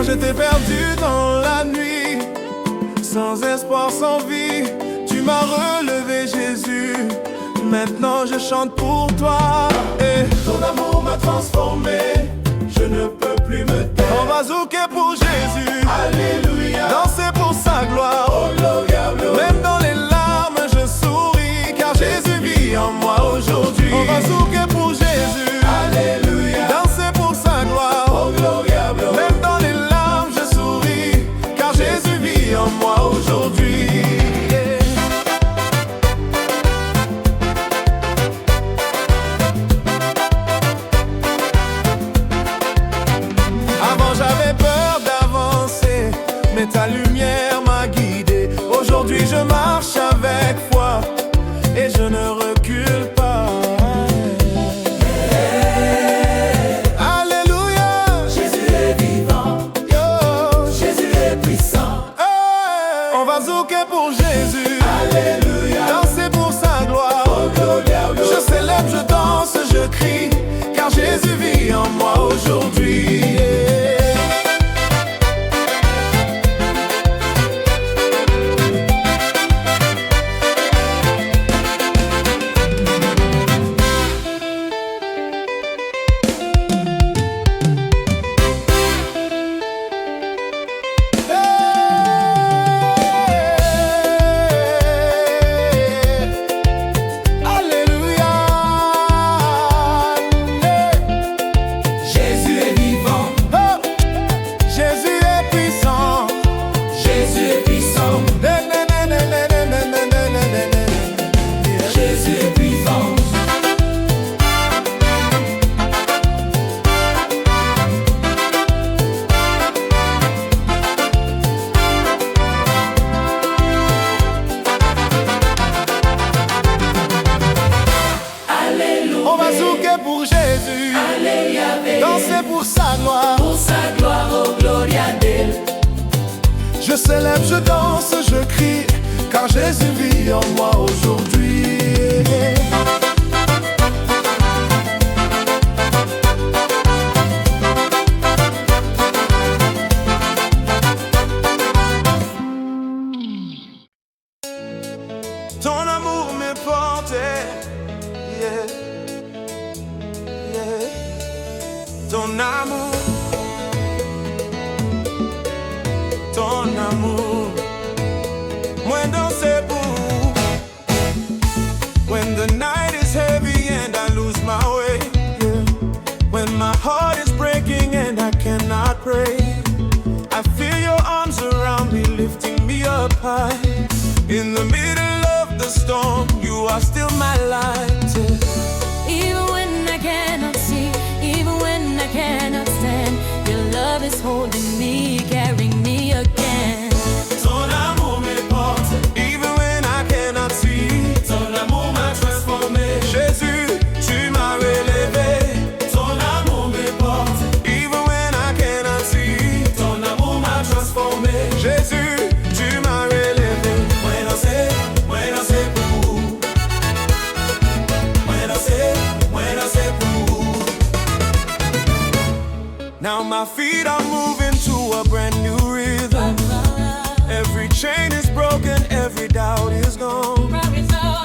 j'étais perdu dans la nuit, sans espoir, sans vie, tu m'as relevé, Jésus. Maintenant je chante pour toi. Et ton amour m'a transformé, je ne peux plus me taire. On va zouker pour Jésus, alléluia, danser pour sa gloire, oh gloria, gloria. Même dans les larmes je souris, car Jésus vit en moi aujourd'hui. On va zouker pour Jésus, alléluia, danser pour sa gloire, oh gloria, gloria. Même dans les larmes je souris, car Jésus vit en moi aujourd'hui. Mais ta lumière m'a guidé. Aujourd'hui je marche avec foi et je ne recule pas. Alléluia, Jésus est vivant, Jésus est puissant. On va zouker pour Jésus, alléluia, danser pour sa gloire, oh, gloria, gloria. Je célèbre, je danse, je crie, car Jésus vit en moi aujourd'hui. Pour Jésus, alléluia, danser pour sa gloire, oh gloria d'elle. Je célèbre, je danse, je crie, car Jésus vit en moi aujourd'hui. Ton amour me portait, yeah. Ton amour, moi danser pour. When the night is heavy and I lose my way, yeah. When my heart is breaking and I cannot pray, I feel your arms around me, lifting me up high. In the middle of the storm, you are still my light, yeah. Even when I cannot see, even when I cannot stand, your love is holding me, carrying me again. Ton amour me porte, even when I cannot see. Ton amour m'a transformé, Jésus, tu m'as relevé. Ton amour me porte, even when I cannot see. Ton amour m'a transformé, Jésus, tu m'as relevé. Moi non c'est pour. Moi non c'est pour. Now my feet are moving to a brand new rhythm. Every chain is broken, every doubt is gone.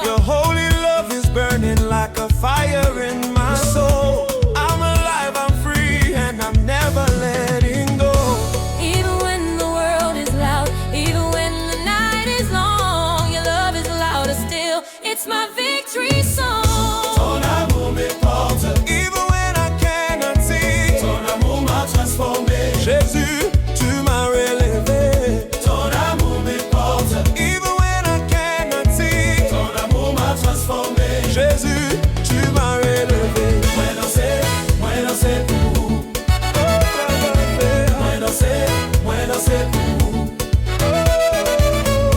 Your holy love is burning like a fire in my soul. I'm alive, I'm free, and I'm never letting go. Even when the world is loud, even when the night is long, your love is louder still. It's my victory song. Ton amour me porte, even when I cannot see. Ton amour m'a transformé, Jésus, tu m'as relevé. Ton amour me porte, even when I cannot see. Ton amour m'a transformé, Jésus, tu m'as relevé. Moi non c'est pour. Moi non c'est pour. Moi non c'est pour.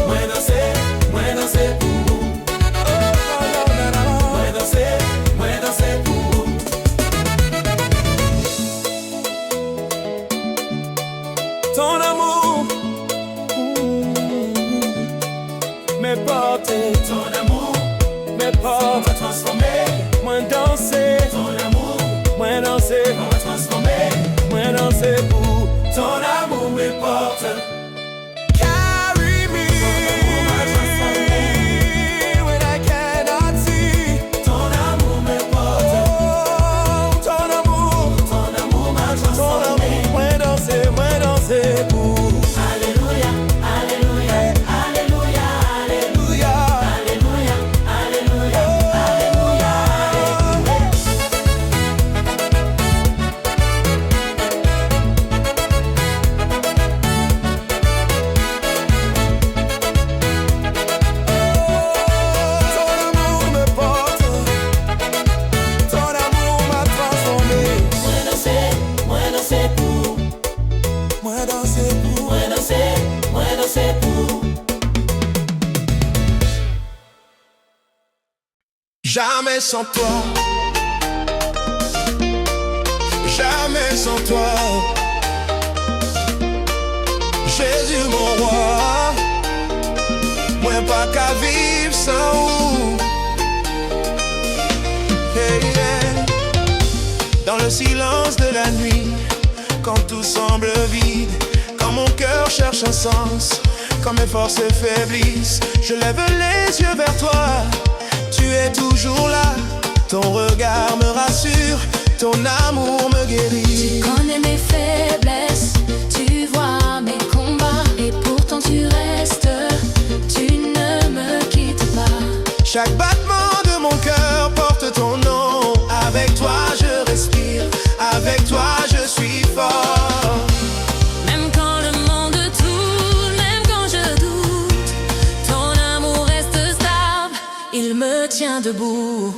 Moi non c'est pour. Moi non c'est pour. Ton amour me porte, ton amour me porte, m'a transformé, moi danser, ton amour, moi danser, m'a transformé, moi danser pour ton amour. me porte. Carry me when I cannot see. Ton amour me porte. Oh, ton amour m'a transformé. Ton amour, moi danser pour. Alléluia, alléluia, alléluia, alléluia, alléluia, alléluia, alléluia. Jamais sans toi, jamais sans toi, Jésus mon roi, moi pas qu'à vivre sans vous. Hey, yeah. Dans le silence de la nuit, quand tout semble vide, quand mon cœur cherche un sens, quand mes forces faiblissent, je lève les yeux vers toi. Tu es toujours là, ton regard me rassure, ton amour me guérit. Tu connais mes faiblesses, tu vois mes combats, et pourtant tu restes, tu ne me quittes pas. Chaque battement de mon cœur porte ton nom. Avec toi je respire, avec toi je suis fort. Même quand le monde tourne, même quand je doute, ton amour reste stable, il me tient debout.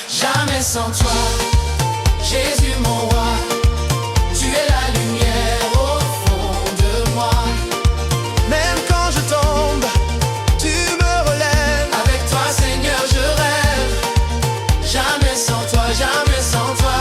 Jamais sans toi, Jésus mon roi, tu es la lumière au fond de moi. Même quand je tombe, tu me relèves. Avec toi Seigneur je rêve. Jamais sans toi, jamais sans toi.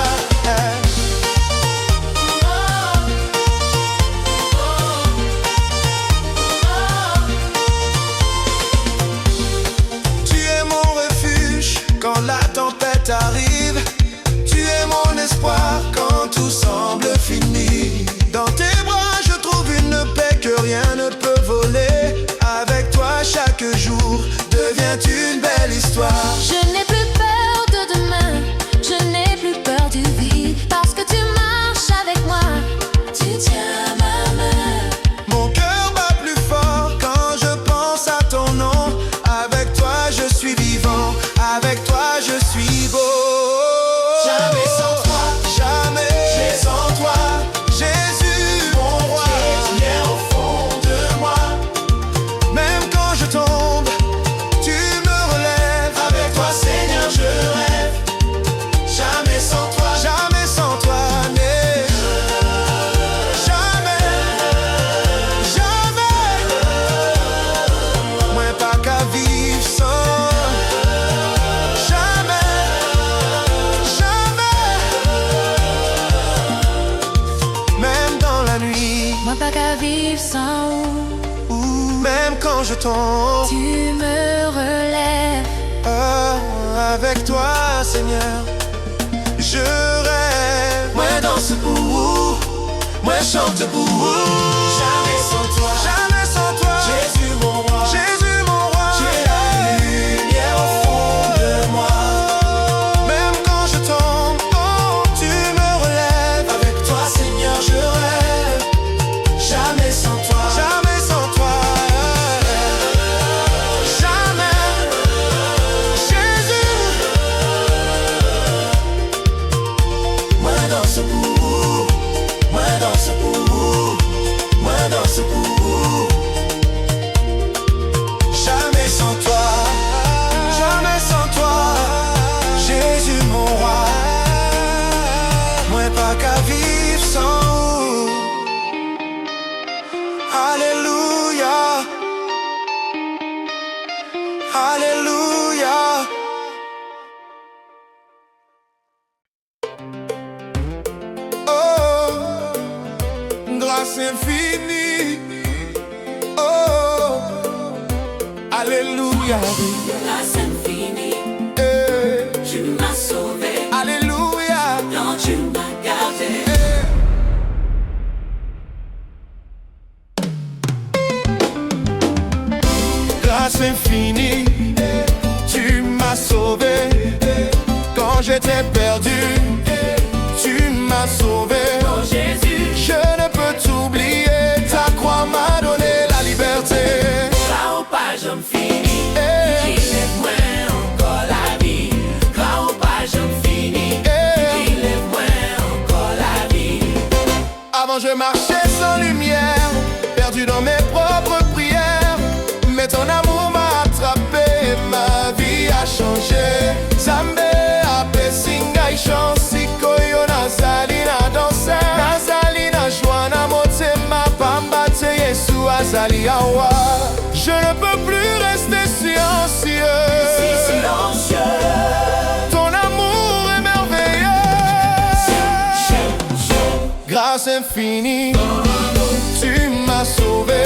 Tu es mon refuge quand la tempête arrive. Tu es mon espoir quand tout semble fini. Dans tes bras je trouve une paix que rien ne peut voler. Avec toi chaque jour devient une belle histoire. Je n'ai plus peur de demain, je n'ai plus peur du vide, parce que tu marches avec moi, tu tiens ma main. Mon cœur bat plus fort quand je pense à ton nom. Avec toi je suis vivant, avec toi je suis beau. Jamais sans toi, jamais sans toi, Jésus mon roi, tu es au fond de moi. Même quand je tombe, tu me relèves. Avec toi Seigneur je rêve. Jamais sans toi, mais jamais, jamais. Moi pas qu'à vivre sans. Jamais, jamais. Même dans la nuit, Moi pas qu'à vivre sans, ou même quand je tombe, tu me relèves. avec toi Seigneur je rêve. Moi danse pour vous, moi chante pour vous. Jamais sans toi, jamais sans toi, Jésus mon roi, Jésus mon roi. Tu es la lumière au fond de moi. Même quand je tombe, oh, tu me relèves. Avec toi Seigneur je rêve. Jamais sans toi, jamais sans toi. Jamais, Jésus. Moi danse pour vous, moi danse pour vous, moi danse pour vous. Jamais sans toi, jamais sans toi, Jésus mon roi. Moi pas qu'à vivre sans vous. Alléluia, alléluia. Oh, grâce infinie. Oh, alléluia. Grâce infinie, Eh, tu m'as sauvé, alléluia. non tu m'as gardé. Eh. grâce infinie, tu m'as sauvé. Quand j'étais perdu, tu m'as sauvé. Oh Jésus, Je ne peux t'oublier, ta croix m'a donné la liberté. grâce au pas j'en finis, Eh, il est moins encore la vie. Grâce au pas j'en finis, il est moins encore la vie. Avant je marchais sans lumière, perdu dans mes propres prières. Mais ton amour m'a attrapé, ma vie a changé. Zambé ape singa ishansi koyo nazali na danse. Nazali na joie na motema pamba te Yesu azali awa. Je ne peux plus rester silencieux. Si silencieux, Ton amour est merveilleux. Grâce infinie, tu m'as sauvé.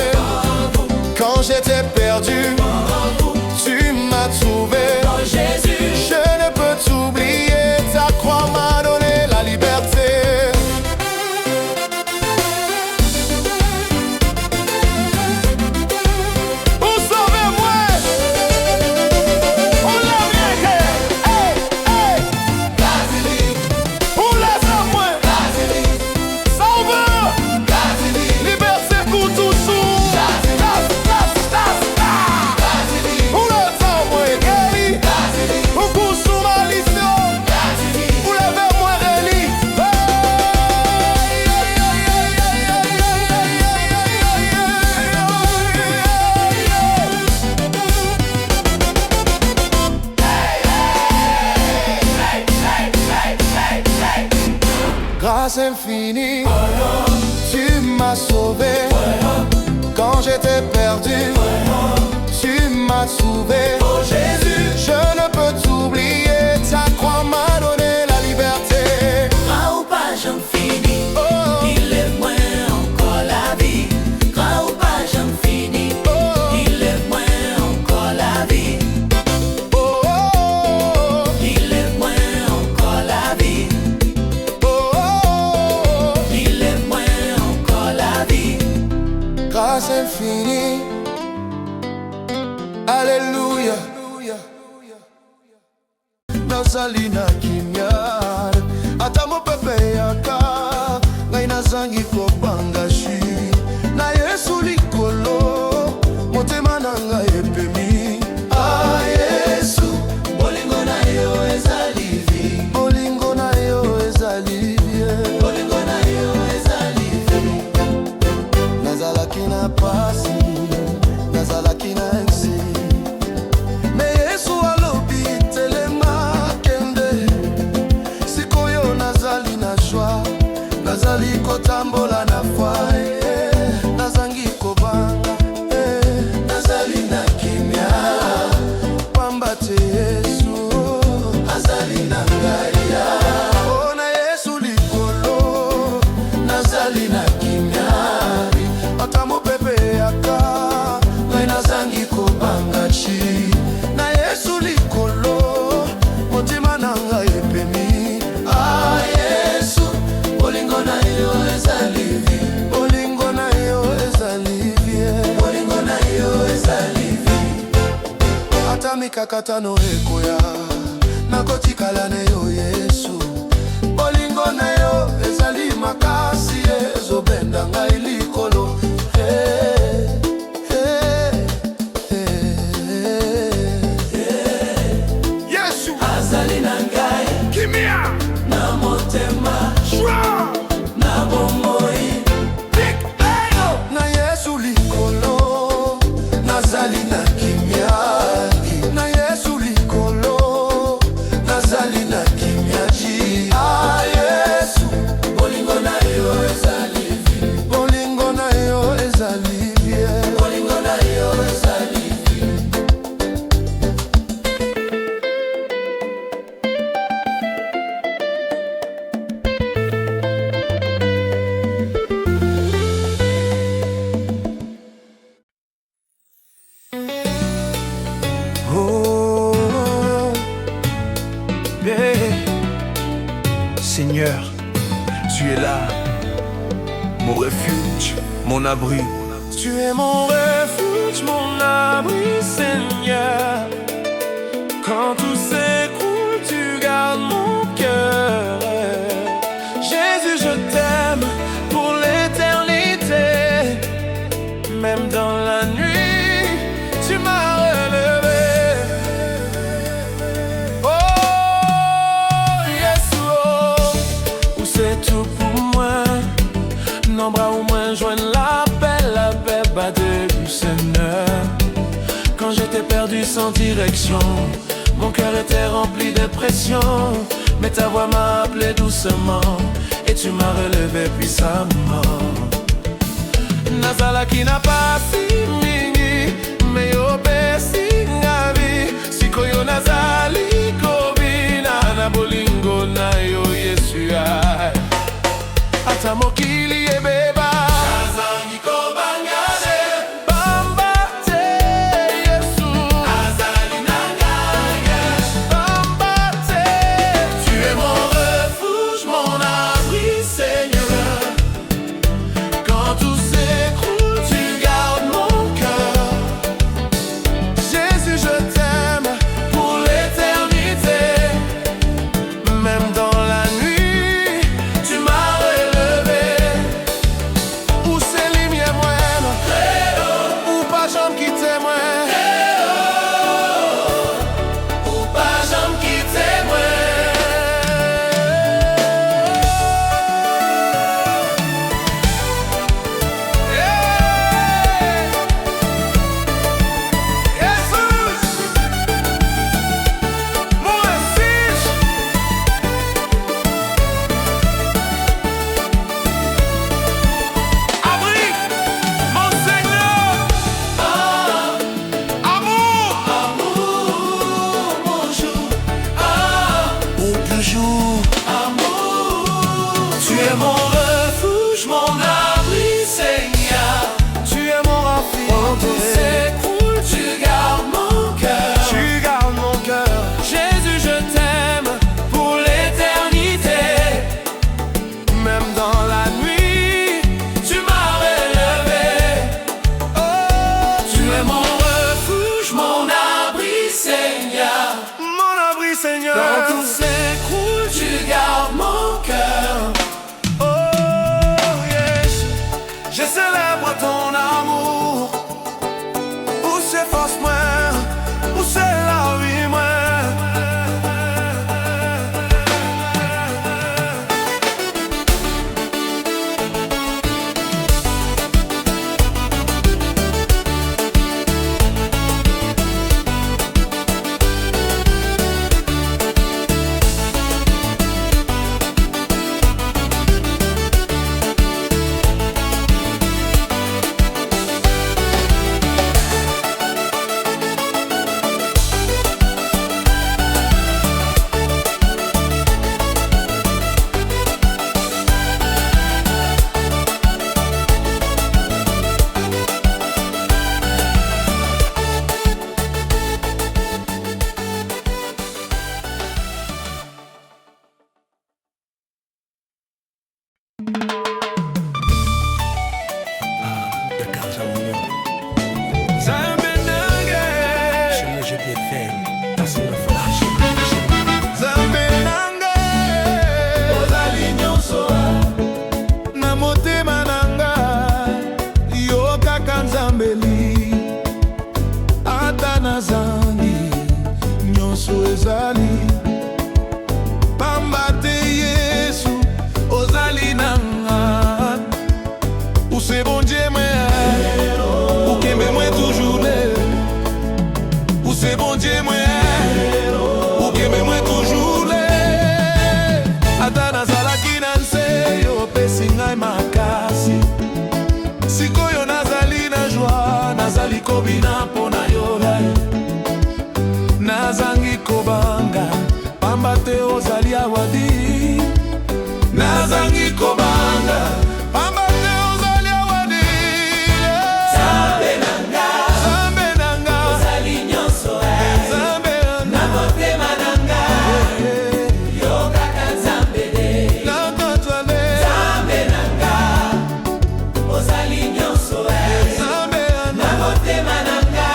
Quand j'étais perdu, tu m'as trouvé. oh Jésus, Je ne peux t'oublier, ta croix m'a donné la liberté. Pour sauver moi, on l'a bien. Hey, hey. Pour les moi, sauveur, liberté pour toujours. Pour le temps, moi, guéri. Pour coup sous malicieux. Pour le verre, moi, réli. Grâce infinie, tu m'as sauvé. Quand j'étais perdu, tu m'as sauvé. oh Jésus, Je ne peux t'oublier, ta croix m'a donné la liberté. grâce au pas j'en finis, Oh, il est moins encore la vie. Grâce au pas j'en finis, oh, il est moins encore la vie. oh, oh, Il est moins encore la vie. oh, oh. Il est moins encore la vie. Grâce infinie, Alléluia. Nazali na kimia, ata mopepe yaka, ngai nazangi kobanga shi. Na Yesu likolo, motema na ngai epemi. Ah Yesu, Bolingo na yo ezali vie. bolingo na yo ezali vie. Bolingo na yo ezali vie. Nazalaki na pasi, nazalaki na nsi. Mais Yesu alobi telema kende. Sikoyo nazali na joie, nazali kotambola na foi. Nazangi kobanga, Nazali na kimia, pamba te Yesu. azali na ngaia. Oh na Yesu likolo, nazali na kimia. Ata mopepe yaka, ngai nazangi kobanga chi. Na Yesu likolo, motema na ngai epemi. Ah Yesu, bolingo na yo ezali vie. Bolingo na yo ezali vie. Bolingo na yo ezali vie. Ata mikakatano ekoya, nakotikala na yo Yesu. Bolingo na yo ezali makasi, ezobenda ngai likolo. Hey, hey, hey. Yesu Azali na ngai, kimia na motema, shwa na bomoi. big ayo. Na Yesu likolo, nazali na kimia. Na Yesu likolo, nazali na kimia ji. Ah Yesu, Bolingo na yo ezali vie. bolingo na yo ezali vie. Bolingo na yo ezali vie. Oh, yeah. Seigneur, tu es là, mon refuge, mon abri. Tu es mon refuge, mon abri, Seigneur. j'étais perdu sans direction. Mon cœur était rempli de pression, mais ta voix m'a appelé doucement et tu m'as relevé puissamment. Nazalaki na pasi mingi, mais yo pesi ngavi. Sikoyo nazali kobina na bolingo na yo Yesu ai. Ata mokili ebeba nazangi kobangane bamba te Yesu azali nangaya bamba te. Tu es mon refuge, mon abri, Seigneur. Quand tout s'écroule, tu gardes mon cœur. Jésus, je t'aime pour l'éternité. Même dans la nuit, tu m'as relevé. Où c'est lumière moine, ou pas j'aime quitter moi. Ou pas j'aime quitter moi. Tu es mon refuge, mon abri, Seigneur. Tu es mon refuge. Quand tout s'écroule, tu gardes mon cœur. Tu gardes mon cœur. Jésus, je t'aime pour l'éternité. Même dans la nuit, tu m'as relevé. Oh, tu es mon refuge, mon abri, Seigneur. Mon abri, Seigneur. Quand tout s'écroule, tu gardes mon cœur. Je célèbre ton amour. Où c'est force moi, où c'est la vie moi. Sikoyo nazali na joie, nazali kobina pona yo. Nazangi kobanga, pamba te ozali awadi. Nazangi kobanga, pamba te ozali awadi. Zambe nanga, zambe nanga, ozali nyonso zambe na motema nanga. Yo kaka zambe de, nakotwale zambe nanga, ozali nyonso zambe na motema nanga.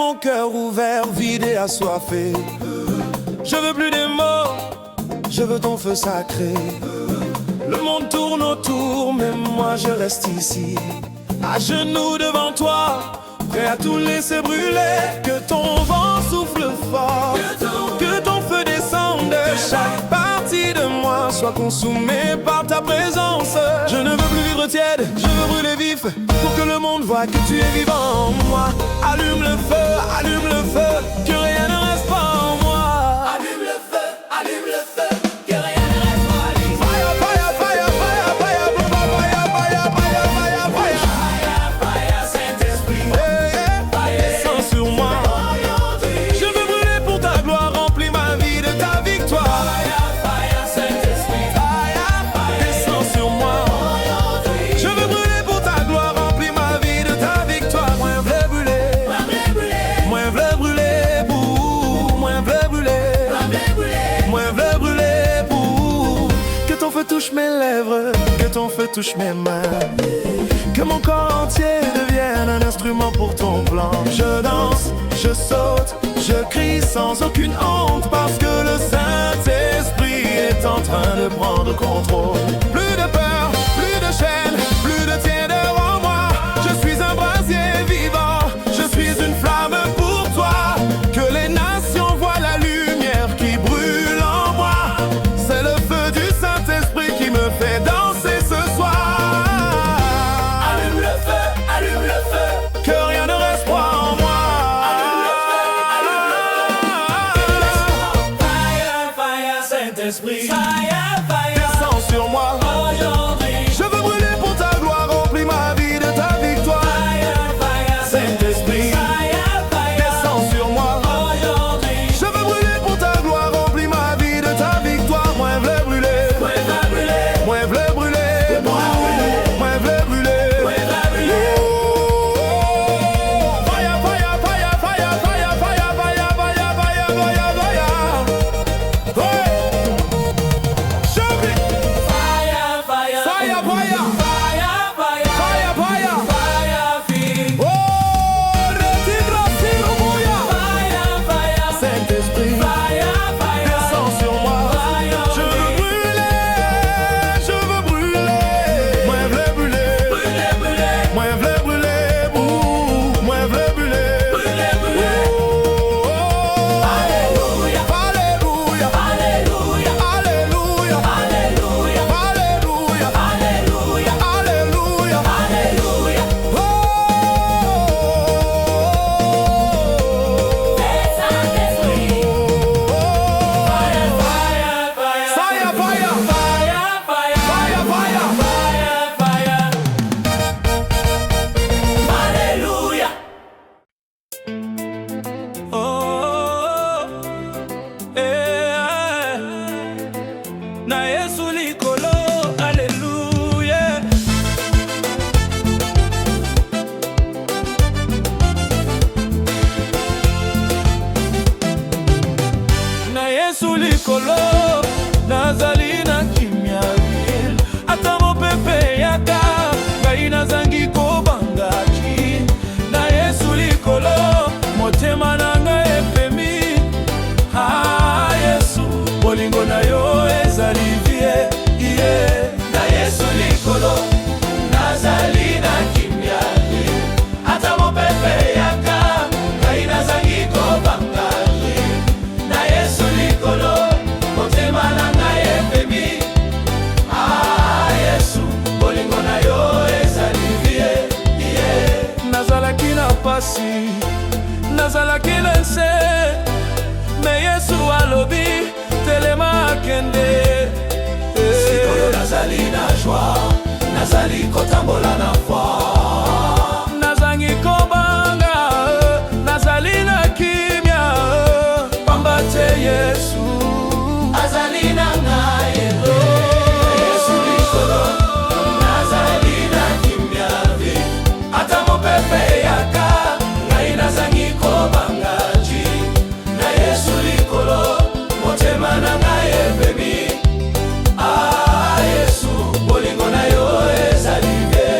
mon cœur ouvert, vide et assoiffé. Je veux plus des mots, je veux ton feu sacré. Le monde tourne autour, mais moi je reste ici, à genoux devant toi, prêt à tout laisser brûler. Que ton vent souffle fort, que ton feu descende. Chaque partie de moi soit consumée par ta présence. Je ne veux plus vivre tiède, je veux brûler vif, pour que le monde voit que tu es vivant en moi. Allume le feu, que rien ne reste pas en moi. Allume le feu, que rien ne reste pas en lui. Fire, fire, fire, fire, fire, fire, fire, fire, fire, fire. Fire, fire, Saint-Esprit. Descends sur moi. Je veux brûler pour ta gloire, remplis ma vie de ta victoire. Fire, fire, Saint-Esprit. Descends sur moi. Je veux brûler pour ta gloire, remplis ma vie de ta victoire. Moi v'lais brûler, moi v'lais brûler pour, moi v'lais brûler, moi v'lais brûler pour. Que ton feu touche mes lèvres, que ton feu touche mes mains, que mon corps entier devienne un instrument pour ton plan. Je danse, je saute, je crie sans aucune honte, parce que le Saint-Esprit est en train de prendre contrôle. Plus de peur, plus de chaîne, plus de tiédeur en moi. Je suis un brasier vivant, je suis une flamme pour toi. Que les nations voient la lumière qui brûle en moi. C'est le feu du Saint-Esprit qui me fait danser ce soir. Allume le feu, Que rien ne reste pas en moi. fire, fire, Saint-Esprit. Fire, fire, Descends sur moi. aujourd'hui. Je veux brûler pour ta gloire, remplis ma vie de ta victoire. Fire, fire, Saint-Esprit, fire, fire, descends sur moi. aujourd'hui. Je veux brûler pour ta gloire, remplis ma vie de ta victoire. Moi v'lais brûler, Moi va brûler, moi v'lais brûler, moi v'lais brûler. moi va brûler. Fire, fire, fire, fire, fire, fire, fire, fire, fire, fire, fire. Ouais. Chambry. Fire, fire, Fire, fire. fire, fire, Fire, fire. fire, fire. Oh, retire la bouilla. Fire, fire, Saint-Esprit, fire, fire. descends sur moi. Je veux brûler, je veux brûler. Moi v'lais brûler, Brûler, brûler, moi v'lais brûler. Ouh, moi v'lais brûler. brûler, brûler. Oh, Alléluia, alléluia, alléluia, alléluia, alléluia, alléluia, alléluia, alléluia. alléluia. Oh, Saint-Esprit. Fire, fire, fire, fire, fire, fire, fire, fire. fire, fire. Alléluia. Oh, eh, na Yesu likolo, alléluia. Na Yesu likolo, nazali na kimia. Ata mopepe yaka, ngai nazangi kobangaki. Na Yesu likolo, motema na ngai epemi. Ah, Yesu, bolingo na yo ezali vie, yeah. Na Yesu likolo, nazali na kimia. Ata mopepe yaka, ngai nazangi kobanga. Na Yesu likolo, motema na ngai epemi. Ah, Yesu, bolingo na yo ezali vie, yeah. Nazalaki na pasi, nazalaki na nse, me Yesu alobi telema akende. Sikolo nazali na joie, nazali kotambola na foi. Nazangi kobanga, nazali na kimia, pamba te Yesu azali na ngai. Yesu likolo, nazali na kimia. Ata mopepe yaka, ngai nazangi kobanga. Na Yesu likolo, motema na ngai epemi. Ah, Yesu, bolingo na yo ezali vie.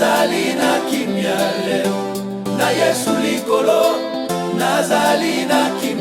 nazali na kimia leo na Yesu likolo nazali na kimia.